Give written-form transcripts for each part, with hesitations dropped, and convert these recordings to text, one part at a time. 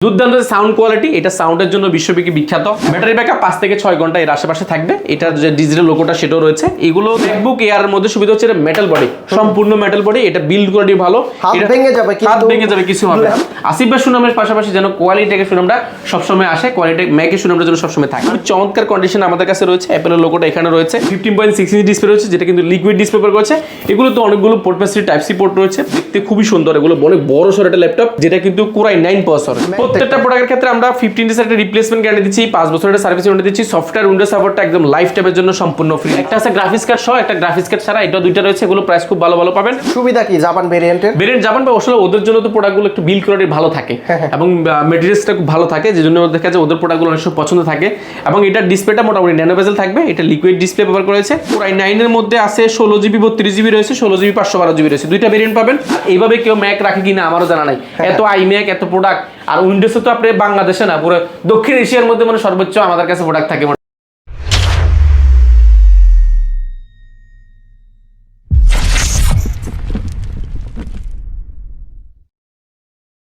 দুর্দান্ত sound quality, এটা সাউন্ডের জন্য বিশ্বব্যাপী বিখ্যাত। ব্যাটারি ব্যাকআপ 5 থেকে 6 ঘন্টা এর আশেপাশে থাকবে। এটার যে ডিজিটাল লোগোটা সেটাও রয়েছে। এগুলো ম্যাকবুক এয়ার এর মধ্যে সুবিধা হচ্ছে এটা মেটাল বডি, সম্পূর্ণ মেটাল বডি। এটা বিল্ড কোয়ালিটি ভালো, হাত ভেঙে যাবে কিছু হবে না। আসিফ ভাই সুনামের পাশাপাশি যেন কোয়ালিটিকে সুনামটা সবসময় আসে, কোয়ালিটি ম্যাকের সুনামটা যেন সবসময় থাকে। চমৎকার কন্ডিশন আমাদের কাছে রয়েছে। অ্যাপেলের লোগোটা এখানে রয়েছে। 15.6 ইঞ্চি ডিসপ্লে রয়েছে, যেটা কিন্তু লিকুইড ডিসপ্লে ব্যবহার করেছে। এগুলো তো অনেকগুলো পোর্ট প্যাসি টাইপ সি পোর্ট রয়েছে, দেখতে খুবই সুন্দর। এগুলো অনেক বড় সর একটা ল্যাপটপ, যেটা কিন্তু Core i9 প্রসেসর। প্রত্যেকটা প্রোডাক্টের ক্ষেত্রে আমরা 15 ডেজ একটা রিপ্লেসমেন্ট গ্যারান্টি দিচ্ছি, 5 বছরের সার্ভিস ওয়ারেন্টি দিচ্ছি। সফটওয়্যার উইন্ডোজ সাপোর্টটা একদম লাইফ টাইমের জন্য সম্পূর্ণ ফ্রি। একটা আছে গ্রাফিক্স কার্ড সহ, একটা গ্রাফিক্স কার্ড ছাড়া, এটা দুইটা রয়েছে। এগুলো প্রাইস খুব ভালো ভালো পাবেন। সুবিধা কি জাপান ভেরিয়েন্টের? ভেরিয়েন্ট জাপান বা আসলে ওদের জন্য তো প্রোডাক্টগুলো একটু বিল্ড কোয়ালিটি ভালো থাকে এবং ম্যাটেরিয়ালসটা খুব ভালো থাকে, যেজন্য দেখা যায় ওদের প্রোডাক্টগুলো অনেক সময় পছন্দ থাকে। এবং এটার ডিসপ্লেটা মোটামুটি ন্যানো বেজেল থাকবে। এটা লিকুইড ডিসপ্লে ব্যবহার করেছে। Core i9 এর মধ্যে আছে 16 জিবি 32 জিবি রয়েছে, 16 জিবি 512 জিবি রয়েছে। দুইটা ভেরিয়েন্ট পাবেন। এইভাবে কেউ ম্যাক রাখে কিনা আমারও জানা নাই। এত iMac, এত প্রোডাক্ট, আর উইন্ডোজে তো আপনি বাংলাদেশে না, পুরো দক্ষিণ এশিয়ার মধ্যে মানে সর্বোচ্চ আমাদের কাছে প্রোডাক্ট থাকে।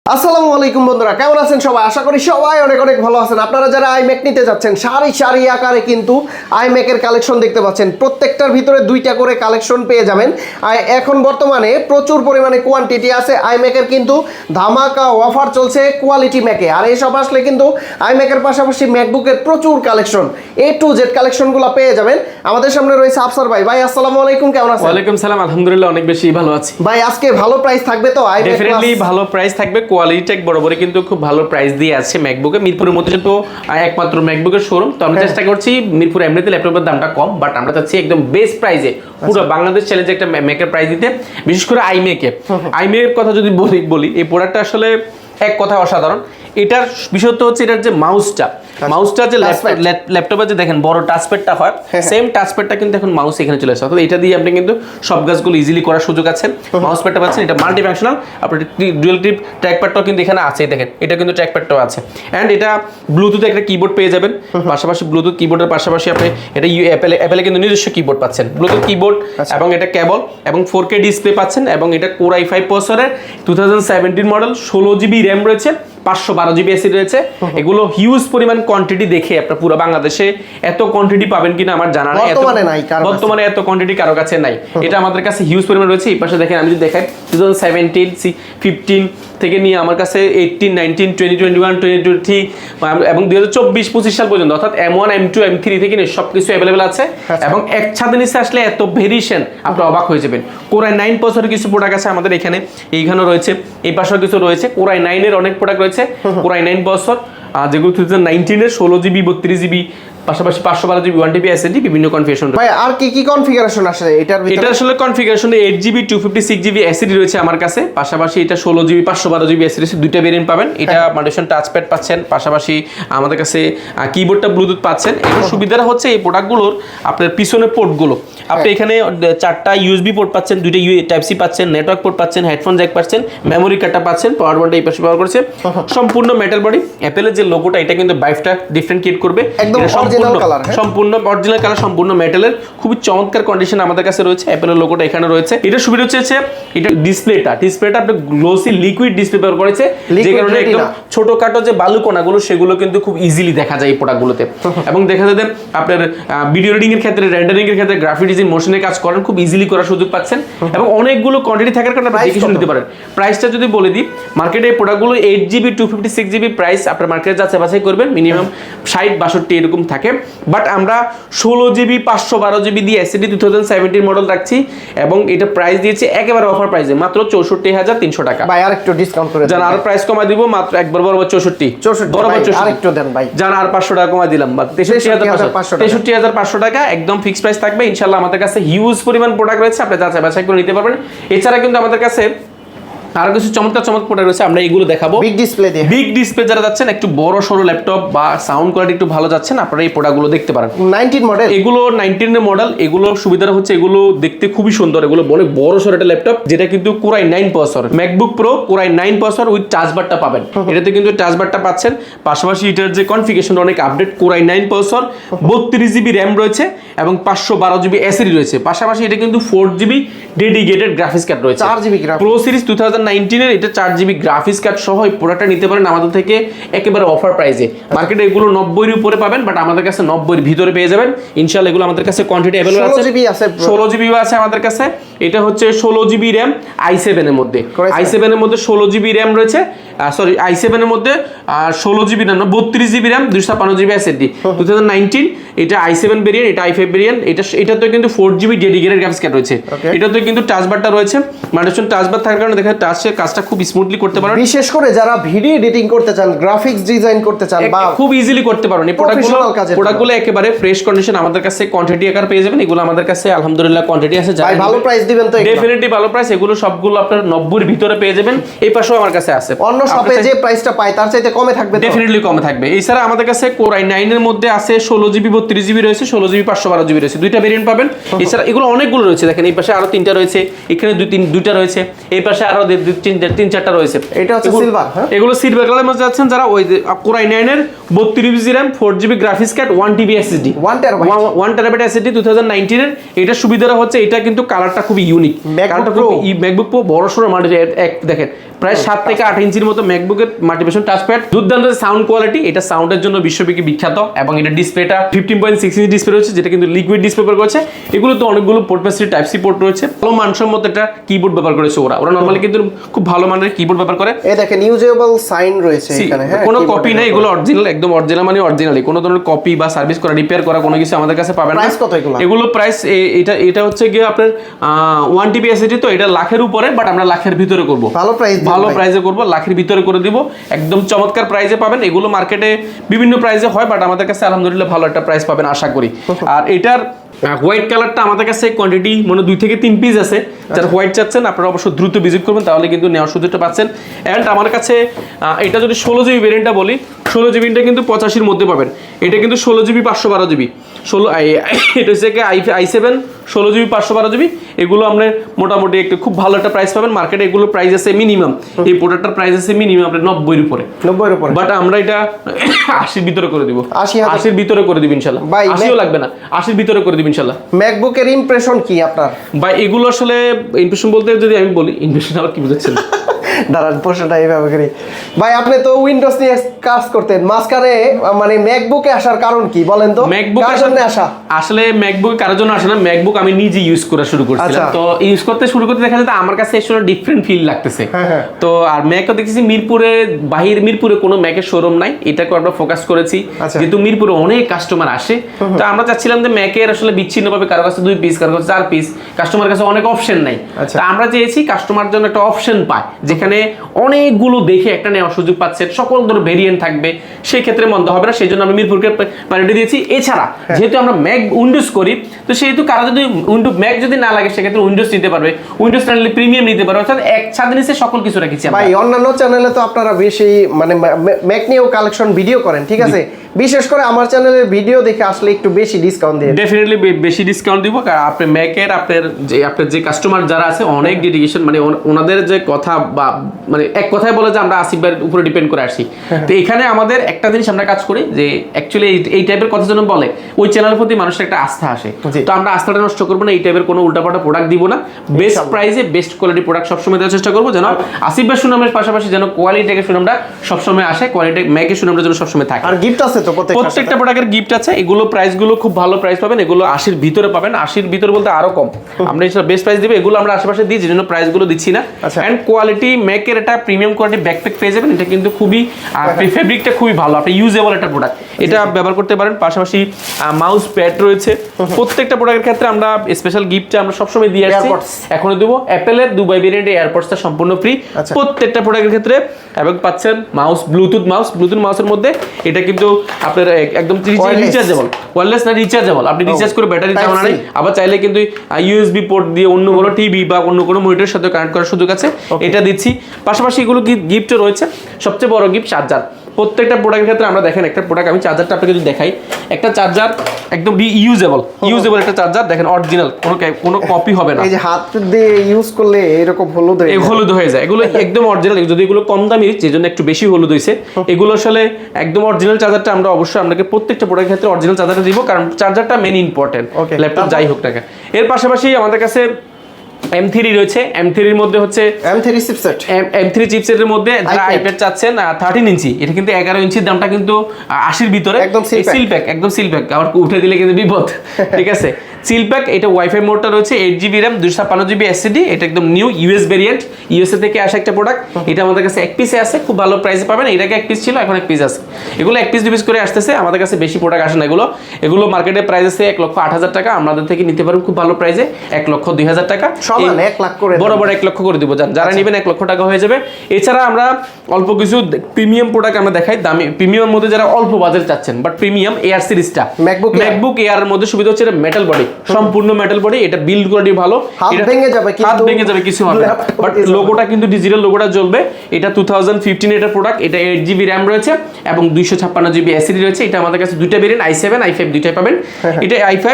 আসসালামু আলাইকুম বন্ধুরা, কেমন আছেন সবাই? আশা করি সবাই অনেক অনেক ভালো আছেন। আপনারা যারা iMac নিতে যাচ্ছেন, সারি সারি আকারে কিন্তু iMac এর কালেকশন দেখতে পাচ্ছেন। প্রত্যেকটার ভিতরে দুইটা করে কালেকশন পেয়ে যাবেন। এখন বর্তমানে প্রচুর পরিমাণে কোয়ান্টিটি আছে iMac এর, কিন্তু ধামাকা অফার চলছে কোয়ালিটি ম্যাকে। আর এসব আসলে কিন্তু iMac এর পাশাপাশি ম্যাকবুকের প্রচুর কালেকশন, A to Z কালেকশনগুলো পেয়ে যাবেন। আমাদের সামনে রয়েছে আফসার ভাই। ভাই আসসালামু আলাইকুম, কেমন আছেন? ওয়ালাইকুম সালাম, আলহামদুলিল্লাহ অনেক বেশি ভালো আছি। ভাই আজকে ভালো প্রাইস থাকবে তো? ডেফিনেটলি ভালো প্রাইস থাকবে। কোয়ালিটি বরাবরই কিন্তু খুব ভালো প্রাইস দিয়ে আছে ম্যাকবুকে। মিরপুরের মধ্যে তো একমাত্র ম্যাকবুকের শোরুম, তো আমরা চেষ্টা করছি মিরপুর এমনিতে ল্যাপটপের দামটা কম, বাট আমরা চাচ্ছি একদম বেস্ট প্রাইসে পুরো বাংলাদেশ চ্যালেঞ্জে একটা ম্যাকের প্রাইস দিতে। বিশেষ করে আইম্যাকের কথা যদি বলি, এই প্রোডাক্টটা আসলে এক কথায় অসাধারণ। এটার বিশেষত্ব হচ্ছে এটার যে মাউসটা যে ল্যাপটপে যে দেখেন বড় টাচপ্যাডটা হয়, সেম টাচপ্যাডটা কিন্তু এখন মাউস এখানে চলে আসে। অর্থাৎ এটা দিয়ে আপনি কিন্তু সব কাজগুলো ইজিলি করার সুযোগ আছে। মাউস প্যাডটা পাচ্ছেন, এটা মাল্টি ফাংশনাল। আপনার ডুয়াল টিপ ট্র্যাকপ্যাডটাও কিন্তু এখানে আছে, দেখেন এটা কিন্তু ট্র্যাকপ্যাডটাও আছে। অ্যান্ড এটা ব্লুটুথে একটা কিবোর্ড পেয়ে যাবেন। পাশাপাশি ব্লুটুথ কিবোর্ডের পাশাপাশি আপনি এটা অ্যাপেলে কিন্তু নিজস্ব কিবোর্ড পাচ্ছেন, ব্লুটুথ কিবোর্ড এবং এটা কেবল এবং 4K ডিসপ্লে পাচ্ছেন। এবং এটা Core i5 প্রসেসরের 2017 মডেল, 16 জিবি র্যাম রয়েছে, 512 জিবি এসি রয়েছে। এগুলো হিউজ পরিমাণ কোয়ান্টিটি, দেখে আপনার পুরো বাংলাদেশে এত কোয়ান্টিটি পাবেন কিনা আমার জানা নাই। বর্তমানে এত কোয়ান্টিটি কারো কাছে নাই। এটা আমাদের কাছে হিউজ পরিমাণ রয়েছে। এই পাশে দেখেন, আমি যদি দেখাই 2017, 15 থেকে নিয়ে আমার কাছে 18, 19, 20, 21, 22 এবং 2024-25 সাল পর্যন্ত, অর্থাৎ M1, M2, M3 থেকে নিয়ে সবকিছু অ্যাভেলেবেল আছে। এবং এক ছাদের নিচে আসলে এত ভেরিয়েশন, আপনি অবাক হয়ে যাবেন। Core i9 প্রসেসরের কিছু প্রোডাক্ট আছে আমাদের এইখানেও রয়েছে, এই পাশেও কিছু রয়েছে। Core i9 এর অনেক প্রোডাক্ট রয়েছে। Core i9 প্রসেসর যেগুলো 2019 এর 16 জিবি 32 জিবি, পাশাপাশি 512 জিবি 1 টিবি এসএসডি, বিভিন্ন কনফিগারেশন। ভাই আর কি কনফিগারেশন আছে এটার ভিতরে? এটা আসলে কনফিগারেশনে 8 জিবি 256 জিবি এসএসডি রয়েছে আমার কাছে। পাশাপাশি এটা 16 জিবি 512 জিবি এসএসডি, দুইটা ভেরিয়েন্ট পাবেন। এটা মডিফিকেশন টাচপ্যাড পাচ্ছেন, পাশাপাশি আমাদের কাছে কিবোর্ডটা ব্লুটুথ পাচ্ছেন। এর সুবিধাটা হচ্ছে এই প্রোডাক্টগুলোর আপনার পিছনের পোর্টগুলো, আপনি এখানে 4টা ইউএসবি পোর্ট পাচ্ছেন, 2টা টাইপ সি পাচ্ছেন, নেটওয়ার্ক পোর্ট পাচ্ছেন, হেডফোন জ্যাক পাচ্ছেন, মেমোরি কার্ডটা পাচ্ছেন, পাওয়ার বন্ডটা এই পাশে ব্যবহার করছে। সম্পূর্ণ মেটাল বডি। অ্যাপেলের যে লোগোটা, এটা কিন্তু বাইফটা ডিফারেন্ট করবে। একদম অরিজিনাল কালার, সম্পূর্ণ অরিজিনাল কালার, সম্পূর্ণ মেটালের, খুবই চমৎকার কন্ডিশন আমাদের কাছে রয়েছে। অ্যাপেলের লোগোটা এখানে রয়েছে। এটা সুবিধা হচ্ছে এটা ডিসপ্লেটা আপনি গ্লোসি লিকুইড ডিসপ্লে ব্যবহার করেছে, যে কারণে একদম ছোটখাটো যে বালুকণাগুলো সেগুলো কিন্তু খুব ইজিলি দেখা যায় এই প্রোডাক্টগুলোতে। এবং দেখা যায় আপনার ভিডিও এডিটিং এর ক্ষেত্রে, রেন্ডারিং এর ক্ষেত্রে, গ্রাফিক ডিজাইন, মোশনে কাজ করেন, খুব ইজিলি করার সুযোগ পাচ্ছেন। এবং অনেকগুলো কোয়ান্টিটি থাকার কারণে আপনি দেখে শুনে নিতে পারেন। প্রাইসটা যদি বলে দিই, মার্কেটে এই প্রোডাক্টগুলো 8 জিবি 256 জিবি প্রাইস আপনার মার্কেটে যাচাই বাছাই করবেন, মিনিমাম 60-62 এরকম থাকে। বাট আমরা 16 জিবি 512 জিবি দিয়ে এসএসডি 2017 মডেল রাখছি, এবং এটা প্রাইস দিয়েছি একেবারে অফার প্রাইসে মাত্র 64,300 টাকা। ভাই আর একটু ডিসকাউন্ট করে জান, আর প্রাইস কমাই দিব মাত্র একবার বরাবর 64 বরাবর 64 আরেকটু দেন ভাই। জান, আর 500 টাকা কমাই দিলাম, 63,500 টাকা একদম ফিক্সড প্রাইস থাকবে। ইনশাআল্লাহ আমাদের কাছে হিউজ পরিমাণ প্রোডাক্ট রয়েছে, আপনি যাচাই বাছাই করে নিতে পারবেন। এছাড়া কিন্তু আমাদের কাছে আরো কিছু চমৎকার প্রোডাক্ট রয়েছে, আমরা এগুলো দেখাবো। বিগ ডিসপ্লে যারা যাচ্ছেন, একটু বড় সরো ল্যাপটপ বা সাউন্ড কোয়ালিটি একটু ভালো যাচ্ছেন, আপনারা এই প্রোডাক্টগুলো দেখতে পারেন। 19 মডেল, এগুলো 19 এর মডেল। এগুলো সুবিধাটা হচ্ছে এগুলো দেখতে খুবই সুন্দর। এগুলো অনেক বড় সরো একটা ল্যাপটপ, যেটা কিন্তু Core i9 processor, MacBook Pro Core i9 processor with টাচবারটা পাবেন। এটাতে কিন্তু টাচবারটা পাচ্ছেন। পাশাপাশি এটার যে কনফিগারেশন অনেক update. Core i9 processor, 32 GB RAM রয়েছে এবং 512 জিবি এসএসডি রয়েছে। পাশাপাশি এটা কিন্তু 4 জিবি ডেডিকেটেড গ্রাফিক্স কার্ড রয়েছে। 4 জিবি প্রো সিরিজ 2019 2019 এর এটা 4GB গ্রাফিক্স কার্ড সহ এই প্রোডাক্টটা নিতে পারেন আমাদের থেকে একেবারে অফার প্রাইসে। মার্কেটে এগুলো 90 এর উপরে পাবেন, বাট আমাদের কাছে 90 এর ভিতরে পেয়ে যাবেন ইনশাআল্লাহ। এগুলো আমাদের কাছে কোয়ান্টিটি अवेलेबल আছে, 16GB আছে, 16GB আছে আমাদের কাছে। এটা হচ্ছে 16GB RAM i7 এর মধ্যে, i7 এর মধ্যে 16GB RAM রয়েছে, সরি i7 এর মধ্যে 16GB না 32GB RAM 256GB SSD 2019। এটা i7 ভেরিয়েন্ট, এটা i5 ভেরিয়েন্ট। এটাতে কিন্তু 4GB ডেডিকেটেড গ্রাফিক্স কার্ড রয়েছে। এটাতে কিন্তু টাচ বারটা রয়েছে, মানুষজন টাচ বার থাকার কারণে দেখেন টাচের কাজটা খুব স্মুথলি করতে পারেন। বিশেষ করে যারা ভিডিও এডিটিং করতে চান, গ্রাফিক্স ডিজাইন করতে চান বা খুব ইজিলি করতে পারেন। এই প্রোডাক্টগুলো একেবারে ফ্রেশ কন্ডিশন আমাদের কাছে কোয়ান্টিটি আকার পেয়ে যাবেন। এগুলো আমাদের কাছে আলহামদুলিল্লাহ কোয়ান্টিটি আছে। ভাই ভালো প্রাইস দিবেন তো? ডেফিনেটলি ভালো প্রাইস। এগুলো সবগুলো আপনার 90 এর ভিতরে পেয়ে যাবেন। এই পাশেও আমার কাছে আছে। অন্য শপে যে প্রাইসটা পায় তার চাইতে কমে থাকবে তো? ডেফিনেটলি কমে থাকবে। এছাড়া আমাদের কাছে Core i9 এর মধ্যে আছে 16GB 32GB রয়েছে, 16GB 512GB রয়েছে, দুইটা ভেরিয়েন্ট পাবেন। এছাড়া এগুলো অনেকগুলো রয়েছে, দেখেন এই পাশে আরো 3টা রয়েছে, এখানে দুইটা রয়েছে, এই পাশে আরো 3-4টা রয়েছে। এটা হচ্ছে সিলভার। হ্যাঁ, এগুলো সিলভার কালারের মধ্যে যাচ্ছেন যারা ওই Core i9 এর 32GB RAM 4GB graphics card 1TB SSD 1TB SSD 2019 এর। এটা সুবিধাটা হচ্ছে এটা কিন্তু কালারটা খুবই ইউনিক। কালারটা খুব ম্যাকবুক প্রো বড় সরো দেখেন প্রায় 7 থেকে 8 ইঞ্চির মতো ম্যাকবুকের মাল্টিভিশন টাচপ্যাড, দুর্দান্ত সাউন্ড কোয়ালিটি। এটা সাউন্ডের জন্য বিশ্বব্যাপী বিখ্যাত এবং এটা ডিসপ্লেটা 15.6 ইঞ্চি ডিসপ্লে রয়েছে, যেটা কিন্তু লিকুইড ডিসপ্লে ব্যবহার করেছে। এগুলো তো অনেকগুলো পোর্ট প্যাসি টাইপ সি পোর্ট রয়েছে। ভালো মানসম্মত একটা কিবোর্ড ব্যবহার করেছে ওরা নরমালি কিন্তু খুব ভালো মানের কিবোর্ড ব্যবহার করে। এই দেখেন ইউজেবল সাইন রয়েছে এখানে। হ্যাঁ, কোনো কপি নাই, এগুলো অরিজিনাল, একদম অরিজিনাল মানে অরিজিনালি। কোনো ধরনের কপি বা সার্ভিস করা, রিপেয়ার করা কোনো কিছু আমাদের কাছে পাবেন না। প্রাইস কত এগুলো? এগুলো প্রাইস এটা হচ্ছে গিয়ে আপনার 1TB SSD, তো এটা লাখের উপরে, বাট আমরা লাখের ভিতরে করব। ভালো প্রাইসে করব, লাখের ভিতরে করে দিব, একদম চমৎকার প্রাইসে পাবেন। এগুলো মার্কেটে বিভিন্ন প্রাইসে হয়, বাট আমাদের কাছে আলহামদুলিল্লাহ ভালো একটা প্রাইস পাবেন আশা করি। আর এটার হোয়াইট কালারটা আমাদের কাছে কোয়ান্টিটি মানে 2 থেকে 3 পিস আছে। যারা হোয়াইট চাচ্ছেন আপনারা অবশ্যই দ্রুত ভিজিট করবেন, তাহলে কিন্তু নেওয়ার সুযোগটা পাচ্ছেন। অ্যান্ড আমার কাছে এটা যদি 16GB ভেরিয়েন্টটা বলি, 16GBটা কিন্তু 85-র মধ্যে পাবেন। এটা কিন্তু 16GB 512GB, এটা হচ্ছে i7 16GB 512GB। এগুলো আপনার মোটামুটি একটা খুব ভালো একটা প্রাইস পাবেন মার্কেটে। এগুলো প্রাইস আছে মিনিমাম, এই প্রোডাক্টটার প্রাইস আছে মিনিমাম আপনার 90-এর উপরে, 90-এর উপরে। বাট আমরা এটা 80-র ভিতরে করে দিব। 80-র ভিতরে করে দিব ইনশাআল্লাহ। 80ও লাগবে না, 80-র ভিতরে করে দিব ইনশাআল্লাহ। ম্যাকবুকের ইমপ্রেশন কি আপনার? ভাই এগুলো আসলে ইমপ্রেশন বলতে যদি আমি বলি, ইমপ্রেশন আবার কি বুঝাচ্ছেন? দাঁড়ান, প্রশ্নটা এইভাবে করি। ভাই আপনি তো উইন্ডোজ নিয়ে কাজ করতেন, মাঝখানে মানে ম্যাকবুকে আসার কারণ কি বলেন তো? ম্যাকবুকের জন্য আসা? আসলে ম্যাকবুক কারোর জন্য আসে না, ম্যাকবুক আমি নিজে ইউজ করা শুরু করছিলাম। তো ইউজ করতে দেখা যেত আমার কাছে আসলে ডিফারেন্ট ফিল লাগতেছে। তো আর ম্যাকও দেখতেছি মিরপুরে কোনো ম্যাকের শোরুম নাই, এটাকে আমরা ফোকাস করেছি। যেহেতু মিরপুরে অনেক কাস্টমার আসে, তো আমরা চাচ্ছিলাম যে ম্যাকের আসলে বিচ্ছিন্নভাবে কারো কাছে 2 পিস, কারো কাছে 4 পিস, কাস্টমার কাছে অনেক অপশন নাই। তো আমরা চেয়েছি কাস্টমার জন্য একটা অপশন পায়, যেখানে অনেকগুলো দেখে একটা নেওয়ার সুযোগ পাচ্ছে, সকল ধরনের ভেরিয়েন্ট থাকবে, সেই ক্ষেত্রে মন্দ হবে না। সেই জন্য আমি মিরপুরকে প্রায়োরিটি দিয়েছি। এছাড়া যেহেতু আমরা ম্যাক উইন্ডোজ করি, তো সেহেতু কারো যদি ম্যাক যদি না লাগে সেক্ষেত্রে উইন্ডোজ নিতে পারবে, উইন্ডোজ চ্যানেলে প্রিমিয়াম নিতে পারবে, অর্থাৎ এক ছাদের নিচে সকল কিছু রেখেছি। ভাই অন্যান্য চ্যানেলে তো আপনারা বেশি মানে ম্যাক নিয়েও কালেকশন ভিডিও করেন, ঠিক আছে, বিশেষ করে আমার চ্যানেলের ভিডিও দেখে আসলে একটু বেশি ডিসকাউন্ট দেন। ডেফিনেটলি বেশি ডিসকাউন্ট দিব, কারণ আপনি ম্যাকের আপনার যে কাস্টমার যারা আছে অনেক ডেডিকেশন, মানে ওনাদের যে কথা বা মানে এক কথায় বলে যে আমরা আসিফ ভাইয়ের উপরে ডিপেন্ড করে আসি। তো এখানে আমাদের একটা জিনিস আমরা কাজ করি যে অ্যাকচুয়ালি এই টাইপের কথা যেন বলে, ওই চ্যানেলের প্রতি মানুষের একটা আস্থা আসে। তো আমরা আস্থাটা নষ্ট করবো না, এই টাইপের কোনো উল্টাপাল্টা প্রোডাক্ট দিব না, বেস্ট প্রাইসে বেস্ট কোয়ালিটি প্রোডাক্ট সবসময় দেওয়ার চেষ্টা করবো, যেন আসিফ ভাইয়ের সুনামের পাশাপাশি যেন কোয়ালিটিকে সুনামটা সবসময় আসে, কোয়ালিটি ম্যাকের সুনামটা যেন সবসময় থাকে। আর গিফট আছে তো প্রত্যেকটা প্রোডাক্টের গিফট আছে। এগুলো প্রাইসগুলো খুব ভালো প্রাইস পাবেন, এগুলো 80-র ভিতরে পাবেন, 80-র ভিতরে বলতে আরো কম। আমরা এটা বেস্ট প্রাইস দিব, এগুলো আমরা আশেপাশে দিই, যেজন্য প্রাইসগুলো দিচ্ছি না। এন্ড কোয়ালিটি ম্যাকের এটা প্রিমিয়াম কোয়ালিটি ব্যাকপ্যাক পেয়ে যাবেন। এটা কিন্তু খুবই ফেব্রিকটা খুবই ভালো, আপনি ইউজেবল একটা প্রোডাক্ট, এটা ব্যবহার করতে পারেন। পাশাপাশি মাউস প্যাড রয়েছে। প্রত্যেকটা প্রোডাক্টের ক্ষেত্রে আমরা স্পেশাল গিফট আমরা সবসময় দিয়ে আসছি, এখনো দেবো। অ্যাপেলের দুবাই ভেরিয়েন্টের এয়ারপডসটা সম্পূর্ণ ফ্রি প্রত্যেকটা প্রোডাক্টের ক্ষেত্রে, এবং পাচ্ছেন মাউস ব্লুটুথ মাউসের মধ্যে এটা কিন্তু আপনার একদম রিচার্জেবল, ওয়্যারলেস না রিচার্জেবল, আপনি রিচার্জ করে ব্যাটারি চালানো নাই, আবার চাইলে কিন্তু ইউএসবি পোর্ট দিয়ে অন্য কোনো টিভি বা অন্য কোনো মনিটরের সাথে কানেক্ট করার সুযোগ আছে, এটা দিচ্ছি। পাশাপাশি এগুলো গিফটও রয়েছে, সবচেয়ে বড় গিফট চার্জার। প্রত্যেকটা প্রোডাক্টের ক্ষেত্রে আমরা দেখেন একটা প্রোডাক্ট আমি চার্জারটা আপনাকে যদি দেখাই, একটা চার্জার একদম ইউজেবল একটা চার্জার, দেখেন অরিজিনাল, কোনো কপি হবে না। এই যে হাত দিয়ে ইউজ করলে এরকম হলুদ হয়ে যায়, এগুলো একদম অরিজিনাল। যদি এগুলো কম দামি যেজন্য একটু বেশি হলুদ হয়েছে, এগুলো আসলে একদম অরিজিনাল চার্জারটা আমরা অবশ্যই আপনাকে প্রত্যেকটা প্রোডাক্টের ক্ষেত্রে অরিজিনাল চার্জারটা দিব, কারণ চার্জারটা মেন ইম্পর্টেন্ট, ল্যাপটপ যাই হোক না। এর পাশাপাশি আমাদের কাছে M3 রয়েছে, M3 এর মধ্যে হচ্ছে M3 চিপসেট, M3 চিপসেটের মধ্যে যারা আইপ্যাড চাচ্ছেন 13 ইঞ্চি, এটা কিন্তু 11 ইঞ্চির দামটা কিন্তু 80 এর ভিতরে, একদম সিল প্যাক, একদম সিল প্যাক, আবার উঠে দিলে কিন্তু বিপদ। ঠিক আছে, সিল প্যাক, এটা ওয়াইফাই মোডটা রয়েছে, 8GB RAM 256GB SSD, এটা একদম নিউ ইউএস ভেরিয়েন্ট, ইউএসএ থেকে আসা একটা প্রোডাক্ট। এটা আমাদের কাছে এক পিসে আছে, খুব ভালো প্রাইসে পাবেন। এটাকে এক পিস ছিল, এখন এক পিস আছে। এগুলো এক পিস 2 পিস করে আসতেছে, আমাদের কাছে বেশি প্রোডাক্ট আসে না। এগুলো মার্কেটে প্রাইস আছে 1,08,000 টাকা, আমাদের থেকে নিতে পারেন খুব ভালো প্রাইসে 1,02,000 টাকা, সমান 1 লাখ করে বরাবর 1 লক্ষ করে দিব। যারা নেবেন 1 লক্ষ টাকা হয়ে যাবে। এছাড়া আমরা অল্প কিছু প্রিমিয়াম প্রোডাক্ট আমরা দেখাই, দামি প্রিমিয়ামের মধ্যে যারা অল্প বাজেট চাচ্ছেন, বাট প্রিমিয়াম এয়ার সিরিজটা, ম্যাকবুক এয়ার এর মধ্যে সুবিধা হচ্ছে এটা মেটাল বডি, সম্পূর্ণ মেটাল বডি, এটা বিল্ড কোয়ালিটি ভালো, এটা ভেঙে যাবে কিন্তু, হাত ভেঙে যাবে কিছু হবে না, বাট লোগোটা কিন্তু ডিজিটাল লোগোটা জ্বলবে। এটা 2015 এর প্রোডাক্ট, এটা 8GB RAM রয়েছে এবং 256GB SSD রয়েছে। এটা আমাদের কাছে দুইটা ভেরিয়েন্ট, i7 i5 দুইটাই পাবেন। এটা i5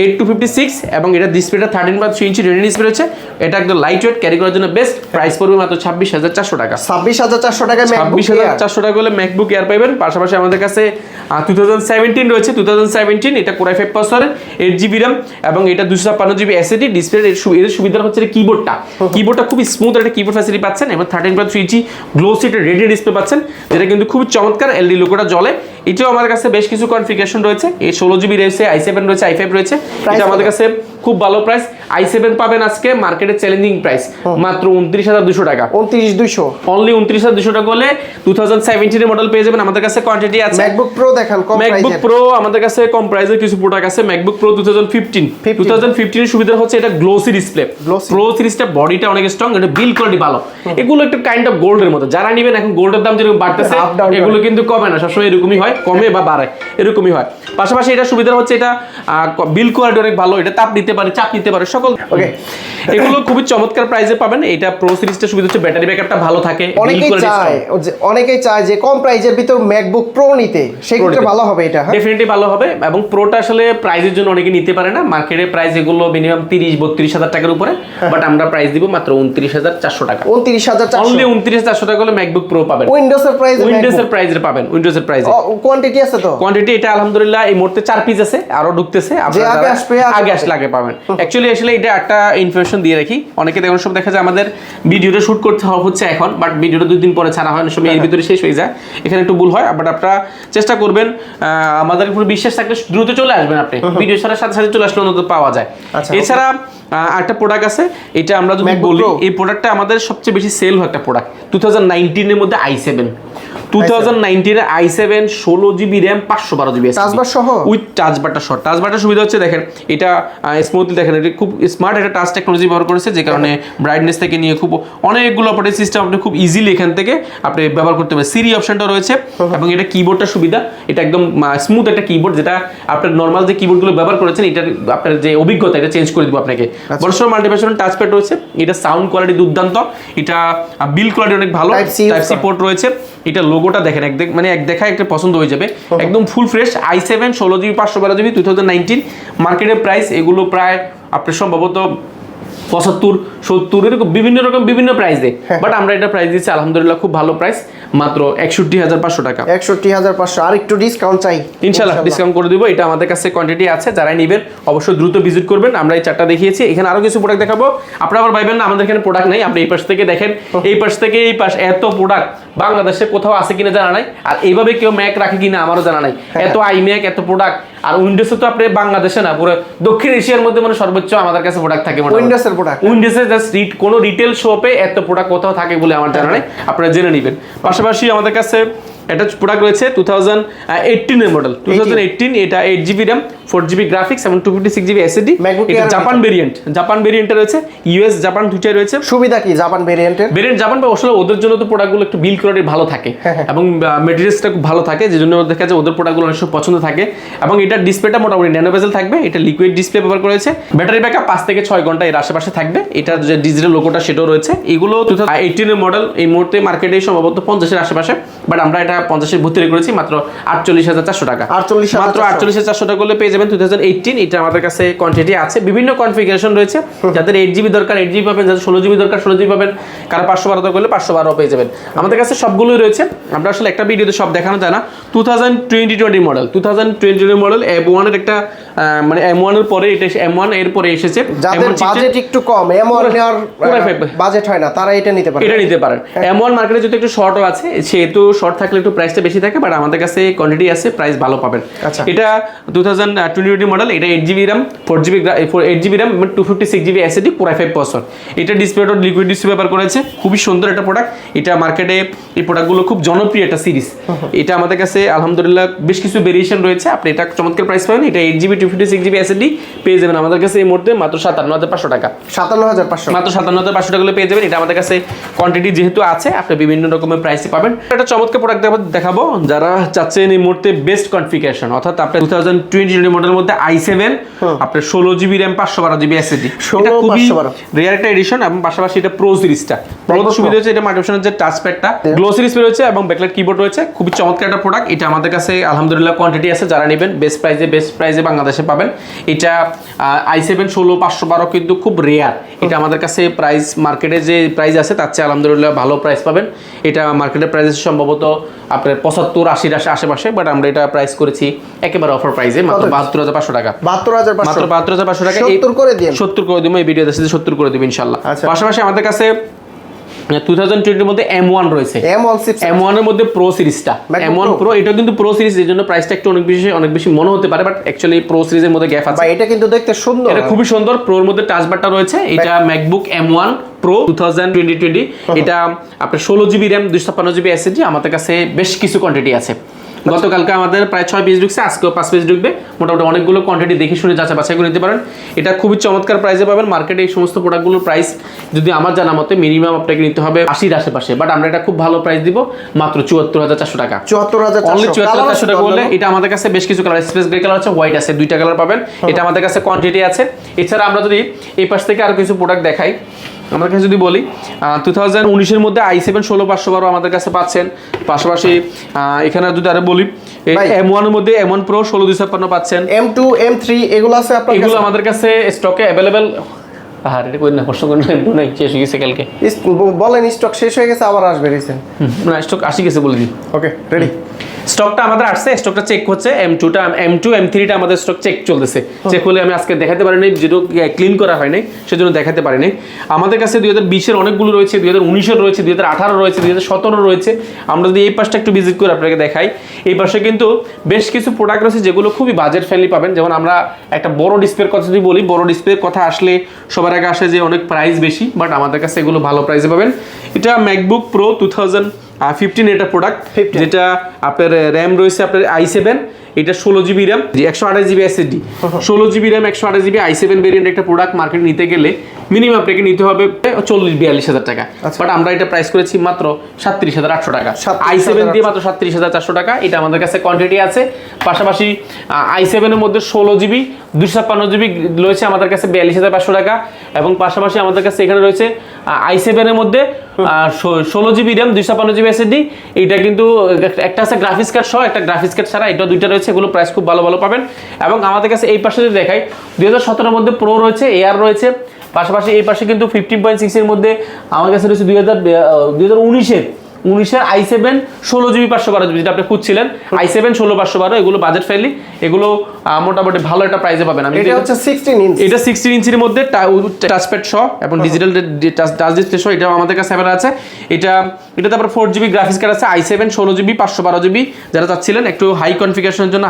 8256 এবং এটা ডিসপ্লেটা 13.3 ইঞ্চি রেটিনা ডিসপ্লে রয়েছে। এটা একদম লাইট ওয়েট, ক্যারি করার জন্য বেস্ট। প্রাইস পড়বে মাত্র 26,400 টাকা। 26,400 টাকায় ম্যাকবুক এয়ার, 26,400 টাকা হলে ম্যাকবুক এয়ার পাবেন। পাশাপাশি আমাদের কাছে 2017 রয়েছে, 2017 এটা Core i5 processor, 8GB RAM এবং এটা 256GB SSD ডিসপ্লে। এর সুবিধা হচ্ছে কিবোর্ডটা খুব স্মুথ একটা কিবোর্ড ফ্যাসিলিটি পাচ্ছেন এবং 13.3 ইঞ্চি গ্লোসি একটা রেডিও ডিসপ্লে পাচ্ছেন, যেটা কিন্তু খুব চমৎকার, এলডি লোগোটা জ্বলে। এটাও আমার কাছে বেশ কিছু কনফিগারেশন রয়েছে, এই 16GB রয়েছে, i7 রয়েছে, i5 রয়েছে। এটা আমাদের কাছে খুব ভালো প্রাইস। i7 পাবেন আজকে মার্কেটে চ্যালেঞ্জিং প্রাইস মাত্র 29,200 টাকা, 29,200 অনলি 29,200 টাকা হলে 2017 এর মডেল পেয়ে যাবেন। আমাদের কাছে কোয়ান্টিটি আছে। ম্যাকবুক প্রো দেখান, কম প্রাইসে। ম্যাকবুক প্রো আমাদের কাছে কম প্রাইসে কিছু প্রোডাক্ট আছে। ম্যাকবুক প্রো 2015 এর সুবিধা হচ্ছে এটা গ্লোসি ডিসপ্লে, প্রো সিরিজটা বডিটা অনেক স্ট্রং, এটা বিল্ড কোয়ালিটি ভালো। এগুলো একটু কাইন্ড অফ গোল্ডের মতো, যারা নেবেন এখন গোল্ডের দাম যেরকম বাড়তেছে, এগুলো কিন্তু কমে না, সবসময় এরকমই হয়, কমে বা বাড়ে, এরকমই হয়। পাশাপাশি এটা সুবিধা হচ্ছে এটা বিল্ড কোয়ালিটি অনেক ভালো, এটা তাপ নিতে পারে, চাপ নিতে পারে, সকল। ওকে, এগুলো খুবই চমৎকার প্রাইসে পাবেন। এটা প্রো সিরিজটা সুবিধা হচ্ছে ব্যাটারি ব্যাকআপটা ভালো থাকে। অনেকেই চায় যে কম প্রাইসের ভিতর ম্যাকবুক প্রো নিতে, সেক্ষেত্রে ভালো হবে এটা, ডেফিনেটলি ভালো হবে। এবং প্রোটা আসলে প্রাইসের জন্য অনেকে নিতে পারে না, মার্কেটে প্রাইস এগুলো মিনিমাম 30-32,000 টাকার উপরে, বাট আমরা প্রাইস দিব মাত্র 29,400 টাকা। 29,400, অনলি 29,400 টাকা হলে ম্যাকবুক প্রো পাবেন। উইন্ডোজের প্রাইসে পাবেন, উইন্ডোজের প্রাইসে। কোয়ান্টিটি আছে তো? কোয়ান্টিটি এটা আলহামদুলিল্লাহ এই মুহূর্তে 4 পিস আছে, আরো ঢুকতেছে, আপনারা আগে আসলে আগে পাবেন। অ্যাকচুয়ালি আসলে এটা একটা ইনফরমেশন দিয়ে রাখি, অনেকে দেখুন সব দেখা যায় আমাদের ভিডিওটা শুট করতে হচ্ছে এখন, বাট ভিডিওটা 2 দিন পরে ছাড়া হয়, সময় এর ভিতরে শেষ হয়ে যায়, এখানে একটু ভুল হয়। বাট আপনারা চেষ্টা করবেন, আমাদের উপর বিশ্বাস থাকলে দ্রুত চলে আসবেন, আপনি ভিডিও ছাড়ার সাথে সাথে চলে আসলে অন্তত পাওয়া যায়। এছাড়া একটা প্রোডাক্ট আছে, এটা আমরা যদি বলি, এই প্রোডাক্টটা আমাদের সবচেয়ে বেশি সেল হয় একটা প্রোডাক্ট 2019 এর মধ্যে i7, 2019 এর i7 16GB RAM 512GB টাচবার সহ, উইথ টাচবারটা সহ। টাচবারটা সুবিধা হচ্ছে দেখেন, এটা স্মুথলি দেখেন, এটা খুব স্মার্ট একটা টাচ টেকনোলজি ব্যবহার করেছে, যে কারণে ব্রাইটনেস থেকে নিয়ে খুব অনেকগুলো অপারেটিং সিস্টেম আপনি খুব ইজিলি এখান থেকে আপনি ব্যবহার করতে পারেন। সিরি অপশনটা রয়েছে এবং এটা কিবোর্ডটা সুবিধা, এটা একদম স্মুথ একটা কিবোর্ড, যেটা আপনার নর্মাল যে কিবোর্ডগুলো ব্যবহার করেছেন, এটার আপনার যে অভিজ্ঞতা এটা চেঞ্জ করে দিব আপনাকে। বড়সড় মাল্টিফাংশন টাচপ্যাড রয়েছে, এটা সাউন্ড কোয়ালিটি দুর্দান্ত, এটা বিল্ড কোয়ালিটি অনেক ভালো, টাইপ সি পোর্ট রয়েছে। এটা লোগোটা দেখেন, এক দেখায় একটা পছন্দ হয়ে যাবে, একদম full fresh. i7 16GB 512GB 2019 মার্কেটের প্রাইস এগুলো প্রায় আপনার সম্ভবত 75-70 এরকম বিভিন্ন প্রাইস দেয়, বাট আমরা এটা প্রাইস দিচ্ছি আলহামদুলিল্লাহ খুব ভালো প্রাইস, মাত্র 61,500 টাকা। 61,500, আর একটু ডিসকাউন্ট চাই, ইনশাআল্লাহ ডিসকাউন্ট করে দিব। এটা আমাদের কাছে কোয়ান্টিটি আছে, যারা নেবেন অবশ্যই দ্রুত ভিজিট করবেন। আমরা এই 4টা দেখিয়েছি, এখানে আরো কিছু প্রোডাক্ট দেখাবো। আপনারা আবার ভাইবেন না আমাদের এখানে প্রোডাক্ট নাই, আপনি এই পাশ থেকে দেখেন, এই পাশ থেকে এই পাশ, এত প্রোডাক্ট বাংলাদেশে কোথাও আছে কিনা জানা নাই, আর এইভাবে কেউ ম্যাক রাখে কিনা আমারও জানা নাই। এত আইম্যাক, এত প্রোডাক্ট, আর উইন্ডোজে তো আপনি বাংলাদেশে না, পুরো দক্ষিণ এশিয়ার মধ্যে মানে সর্বোচ্চ আমাদের কাছে প্রোডাক্ট থাকে। উইন্ডোজের প্রোডাক্ট, উইন্ডোজে জাস্ট কোনো রিটেল শপে এত প্রোডাক্ট কোথাও থাকে বলে আমার জানা নাই, আপনারা জেনে নেবেন। পাশাপাশি আমাদের কাছে এটা প্রোডাক্ট রয়েছে 2018 এর মডেল, 2018, এটা 8GB RAM 4GB গ্রাফিক্স এবং 256GB SSD। এটা জাপান ভেরিয়েন্টে রয়েছে, ইউএস জাপান দুটাই রয়েছে। সুবিধা কি জাপান ভেরিয়েন্টের? জাপান আসলে ওদের জন্য তো প্রোডাক্টগুলো একটু বিল্ড কোয়ালিটি ভালো থাকে এবং ম্যাটেরিয়ালসটা খুব ভালো থাকে, যে জন্য দেখা যায় ওদের প্রোডাক্টগুলো অনেক পছন্দ থাকে। এবং এটার ডিসপ্লেটা মোটামুটি ন্যানো বেজেল থাকবে, এটা লিকুইড ডিসপ্লে ব্যবহার করেছে। ব্যাটারি ব্যাকআপ 5 থেকে 6 ঘন্টা এর আশেপাশে থাকবে। এটার যে ডিজিটাল লোগোটা সেটাও রয়েছে। এগুলো 2018 এর মডেল, এই মুহূর্তে মার্কেটে সম্ভবত 50 এর আশেপাশে, বাট আমরা এটা 50 এর ভিতরে করেছি মাত্র 48,400 টাকা। মাত্র 48,400 টাকা করলে পেয়ে যাবেন 2018, এটা আমাদের কাছে কোয়ান্টিটি আছে, বিভিন্ন কনফিগারেশন রয়েছে, যাদের 8GB দরকার 8GB পাবেন, যাদের 16GB দরকার 16GB পাবেন, কারো 512 দরকার হলে 512 পেয়ে যাবেন। আমাদের কাছে সবগুলোই রয়েছে, আমরা আসলে একটা ভিডিওতে সব দেখানো যায় না। 2020 মডেল, 2020 মডেল M1 এর একটা মানে M1 এর পরে এটা M1 এর পরে এসেছে। যাদের বাজেট একটু কম, M1 নেওয়ার বাজেট হয় না, তারা এটা নিতে পারে, এটা নিতে পারেন। M1 মার্কেটে যদি একটু শর্টও আছে, সেহেতু শর্ট থাকলে একটু প্রাইসটা বেশি থাকে, বাট আমাদের কাছে কোয়ান্টিটি আছে, প্রাইস ভালো পাবেন। আচ্ছা, এটা 2020 মডেল, এটা 8GB RAM 8GB RAM 256GB SSD, পুরো 5%। এটা ডিসপ্লেটা লিকুইড ডিসপ্লে ব্যবহার করেছে, খুবই সুন্দর একটা প্রোডাক্ট। এটা মার্কেটে এই প্রোডাক্টগুলো খুব জনপ্রিয় একটা সিরিজ। এটা আমাদের কাছে আলহামদুলিল্লাহ বেশ কিছু ভেরিয়েশন রয়েছে, আপনি এটা চমৎকার প্রাইস পাবেন। এটা 8GB 256GB SSD পেয়ে যাবেন আমাদের কাছে এই মুহূর্তে মাত্র 57,500 টাকা। 57,500, মাত্র 57,500 টাকা পেয়ে যাবেন। এটা আমাদের কাছে কোয়ান্টিটি যেহেতু আছে, আপনি বিভিন্ন রকমের প্রাইসে পাবেন। একটা চমৎকার প্রোডাক্ট দেখাবো যারা চাচ্ছেন এই মুহূর্তে বেস্ট কনফিগারেশন, অর্থাৎ আপনার 2020 মডেলের মধ্যে i7 আপনার 16GB RAM 512GB SSD, এটা খুবই রেয়ার একটা এডিশন। এবং পাশাপাশি এটা প্রো সিরিজটা, প্রো সুবিধা হচ্ছে এটা মাল্টিঅপশনের যে টাচ প্যাডটা গ্লো সিরিজ রয়েছে এবং ব্যাকলাইট কিবোর্ড রয়েছে, খুবই চমৎকার একটা প্রোডাক্ট। এটা আমাদের কাছে আলহামদুলিল্লাহ কোয়ান্টিটি আছে, যারা নেবেন বেস্ট প্রাইসে বাংলাদেশে পাবেন। এটা i7 16 512 কিন্তু খুব রেয়ার, এটা আমাদের কাছে প্রাইস মার্কেটে যে প্রাইস আছে তার চেয়ে আলহামদুলিল্লাহ ভালো প্রাইস পাবেন। এটা মার্কেটের প্রাইস সম্ভবত আপনার 75-80 আশেপাশে, বাট আমরা এটা প্রাইস করেছি একেবারে অফার প্রাইসে মাত্র 72,500 টাকা। 72,500 টাকা 70 করে দিন, 70 করে দিব এই ভিডিওতে, 70 করে দিব ইনশাআল্লাহ। পাশাপাশি আমাদের কাছে 2020 এর মধ্যে M1 রয়েছে, M1 এর মধ্যে প্রো সিরিজটা, M1 প্রো, এটা কিন্তু প্রো সিরিজ, এর জন্য প্রাইসটা একটু অনেক বেশি মনে হতে পারে, বাট অ্যাকচুয়ালি প্রো সিরিজের মধ্যে গ্যাপ আছে। এটা কিন্তু দেখতে সুন্দর, এটা খুবই সুন্দর। প্রোর মধ্যে টাচ বারটা রয়েছে। এটা ম্যাকবুক M1 প্রো 2020, এটা আপনার 16GB RAM 256GB SSD। আমাদের কাছে বেশ কিছু কোয়ান্টিটি আছে, গতকালকে আমাদের প্রায় 6 পিস ঢুকছে, আজকেও 5 পিস ঢুকবে। মোটামুটি অনেকগুলো কোয়ান্টিটি দেখে শুনে যাচাই বাছাই করে নিতে পারেন। এটা খুবই চমৎকার প্রাইসে পাবেন। মার্কেটে এই সমস্ত প্রোডাক্টগুলোর প্রাইস যদি আমার জানা মতে মিনিমাম আপনাকে নিতে হবে 80-র আশেপাশে, বাট আমরা এটা খুব ভালো প্রাইস দিব মাত্র 74,400 টাকা। 74,400 টাকা বললে এটা আমাদের কাছে বেশ কিছু কালার, স্পেস গ্রে কালার আছে, হোয়াইট আছে, দুইটা কালার পাবেন। এটা আমাদের কাছে কোয়ান্টিটি আছে। এছাড়া আমরা যদি এই পাশ থেকে আরো কিছু প্রোডাক্ট দেখাই, আমার কাছে যদি বলি 2019 এর মধ্যে i7 16 512 আমাদের কাছে পাচ্ছেন। পাশাপাশি এখানে যদি আরো বলি M1 এর মধ্যে M1 Pro 16 256 পাচ্ছেন। M2 M3 এগুলো আছে আপনার কাছে? এগুলো আমাদের কাছে স্টকে अवेलेबल। আর এটা কই না, প্রশ্ন করেন না, শেষ হয়ে গেছে কালকে। বলেন স্টক শেষ হয়ে গেছে, আবার আসবে রিসেন্ট? না, স্টক আসি গেছে বলে দিই। ওকে, রেডি। স্টকটা আমাদের আসছে, স্টকটা চেক হচ্ছে। M2 M3টা আমাদের স্টক চেক চলতেছে। চেক হলে আমি আজকে দেখাতে পারিনি, যেহেতু ক্লিন করা হয়নি সেজন্য দেখাতে পারিনি। আমাদের কাছে 2020 এর অনেকগুলো রয়েছে, 2019 এর রয়েছে, 2018 রয়েছে, 2017 রয়েছে। আমরা যদি এই পাশটা একটু ভিজিট করে আপনাকে দেখাই, এই পাশে কিন্তু বেশ কিছু প্রোডাক্ট রয়েছে যেগুলো খুবই বাজেট ফ্রেন্ডলি পাবেন। যেমন আমরা একটা বড় ডিসপ্লের কথা যদি বলি, বড় ডিসপ্লের কথা আসলে সবার আগে আসে যে অনেক প্রাইস বেশি, বাট আমাদের কাছে এগুলো ভালো প্রাইসে পাবেন। এটা ম্যাকবুক প্রো 2015 এটা প্রোডাক্ট, যেটা আপনার র্যাম রয়েছে আপনার i7, এটা 16GB RAM 128GB SSD, 16GB RAM 128GB i7 variant একটা প্রোডাক্ট মার্কেটে নিতে গেলে মিনিমাম আপনাকে নিতে হবে 40-42 হাজার টাকা, বাট আমরা এটা প্রাইস করেছি মাত্র 37,800 টাকা। i7 দিয়ে মাত্র 37,400 টাকা। এটা আমাদের কাছে কোয়ান্টিটি আছে। পাশাপাশি i7 এর মধ্যে 16GB 256GB রয়েছে আমাদের কাছে 42,500 টাকা। এবং পাশাপাশি আমাদের কাছে এখানে রয়েছে i7 এর মধ্যে 16GB RAM 256GB SSD। এটা কিন্তু একটা আছে গ্রাফিক্স কার্ড সহ, একটা গ্রাফিক্স কার্ড ছাড়া, এটা দুইটা রয়েছে। এগুলো প্রাইস খুব ভালো ভালো পাবেন। এবং আমাদের কাছে এই পাশে যদি দেখাই, 2017 এর মধ্যে প্রো রয়েছে, এয়ার রয়েছে। পাশাপাশি এই পাশে কিন্তু 15.6 এর মধ্যে আমার কাছে রয়েছে 2019 i7 16GB 512GB, যেটা আপনি খুঁজছিলেন, i7 16 512, এগুলো বাজেট ফ্রেন্ডলি, এগুলো মোটামুটি ভালো একটা প্রাইসে পাবেন। আমি এটা হচ্ছে 16 ইঞ্চি, এটা 16 ইঞ্চির মধ্যে টাচপ্যাড সহ এবং ডিজিটাল টাচ ডিসপ্লে সহ, এটাও আমাদের কাছে অ্যাভেলেবল আছে। এটাতে আবার 4GB গ্রাফিক্স কার্ড আছে, i7 16GB 512GB। যারা চাচ্ছিলেন একটু হাই কনফিগারেশনের জন্য,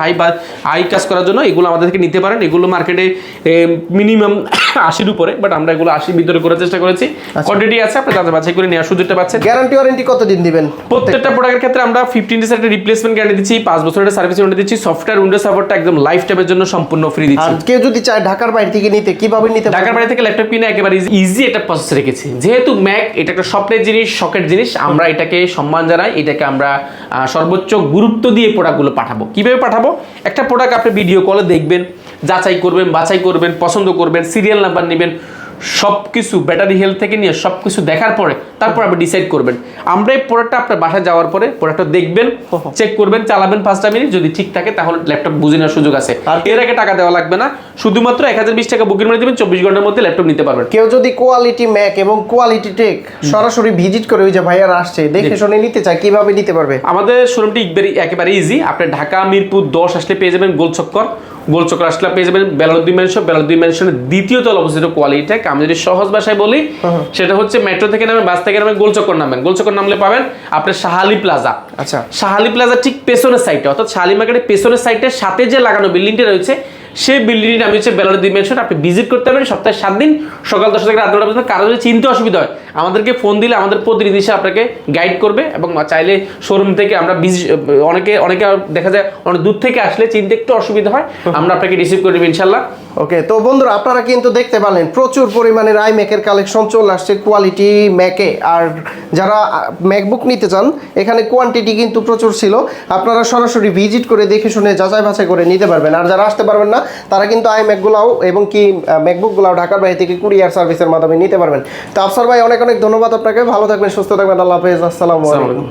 হাই কাজ করার জন্য, এগুলো আমাদের থেকে নিতে পারেন। এগুলো মার্কেটে মিনিমাম 80-র উপরে, বাট আমরা এগুলো 80-র ভিতরে করার চেষ্টা করেছি। কোয়ান্টিটি আছে, আপনি তাদের বাছাই করে নেওয়ার সুযোগটা পাচ্ছেন। গ্যারান্টি ওয়ারেন্টি কতদিন দিবেন? প্রত্যেকটা প্রোডাক্টের ক্ষেত্রে আমরা 15 ডেজ একটা রিপ্লেসমেন্ট গ্যারান্টি দিচ্ছি, 5 বছরের সার্ভিস ওয়ারেন্টি দিচ্ছি। সফটওয়্যার উইন্ডোজ সাপোর্টটা একদম লাইফ টাইমের জন্য সম্পূর্ণ ফ্রি দিচ্ছি। আর কেউ যদি চায় ঢাকার বাইরে থেকে নিতে, কিভাবে নিতে? ঢাকার বাইরে থেকে ল্যাপটপ কিনে একেবারে ইজি একটা প্রসেস রেখেছি। যেহেতু ম্যাক এটা একটা স্বপ্নের জিনিস, শখের জিনিস, আমরা এটাকে সম্মান জানাই। এটাকে আমরা সর্বোচ্চ গুরুত্ব দিয়ে প্রোডাক্টগুলো পাঠাবো। কিভাবে পাঠাবো? একটা প্রোডাক্ট আপনি ভিডিও কলে দেখবেন, যাচাই করবেন, বাছাই করবেন, পছন্দ করবেন, সিরিয়াল নাম্বার নেবেন, সবকিছু ব্যাটারি হেলথ থেকে নিয়ে সবকিছু দেখার পরে তারপর আপনি ডিসাইড করবেন। আমরা এই প্রোডাক্টটা আপনার বাসায় যাওয়ার পরে প্রোডাক্টটা দেখবেন, চেক করবেন, চালাবেন 5টা মিনিট, যদি ঠিক থাকে তাহলে ল্যাপটপ বুঝে নেওয়ার সুযোগ আছে। আর এর আগে টাকা দেওয়া লাগবে না, শুধুমাত্র 1020 টাকা বুকিং করে দিবেন, 24 ঘন্টার মধ্যে ল্যাপটপ নিতে পারবেন। কেউ যদি কোয়ালিটি ম্যাক এবং কোয়ালিটি টেক সরাসরি ভিজিট করে, ওই যে ভাইয়ারা আসছে দেখে শুনে নিতে চায়, কিভাবে নিতে পারবে? আমাদের শোরুমটি একেবারে ইজি। আপনি ঢাকা মিরপুর 10 আসলে পেয়ে যাবেন গোলচক্কর, গোলচক্কর আসলে পেয়ে যাবেন বেলালুদ্দিন ম্যানশন, বেলালুদ্দিন ম্যানশনের দ্বিতীয় তলা অবস্থিত কোয়ালিটি টেক। আমি যদি সহজ ভাষায় বলি সেটা হচ্ছে মেট্রো থেকে নামেন, বাস থেকে নামেন, গোলচক্কর নামেন, গোলচক্কর নামলে পাবেন আপনার শাহালি প্লাজা। আচ্ছা, শাহালি প্লাজা ঠিক পেছনের সাইডে, অর্থাৎ শাহালি মার্কেটের পেছনের সাইডের সাথে যে লাগানো বিল্ডিংটা রয়েছে সেই বিল্ডিংয়ের নাম হচ্ছে বেলালুদ্দিন ম্যানশন। আপনি ভিজিট করতে পারবেন সপ্তাহে 7 দিন, সকাল 10 থেকে রাত 9টা পর্যন্ত। কারো যদি চিনতে অসুবিধা হয় আমাদেরকে ফোন দিলে আমাদের প্রতিনিধি এসে আপনাকে গাইড করবে, এবং চাইলে শোরুম থেকে আমরা অনেকে দেখা যায় অনেক দূর থেকে আসলে চিনতে একটু অসুবিধা হয়, আমরা আপনাকে রিসিভ করে দেবো ইনশাল্লাহ। ওকে, তো বন্ধুরা আপনারা কিন্তু দেখতে পারলেন প্রচুর পরিমাণের আইম্যাকের কালেকশন চলে আসছে কোয়ালিটি ম্যাকে। আর যারা ম্যাকবুক নিতে চান এখানে কোয়ান্টিটি কিন্তু প্রচুর ছিল, আপনারা সরাসরি ভিজিট করে দেখে শুনে যাচাই বাছাই করে নিতে পারবেন। আর যারা আসতে পারবেন না তারা কিন্তু আইম্যাকগুলাও এবং কি ম্যাকবুকগুলাও ঢাকার বাইরে থেকে কুরিয়ার সার্ভিসের মাধ্যমে নিতে পারবেন। তো আফসার ভাই অনেক অনেক ধন্যবাদ আপনাকে, ভালো থাকবেন, সুস্থ থাকবেন, আল্লাহ হাফেজ, আসসালামু আলাইকুম।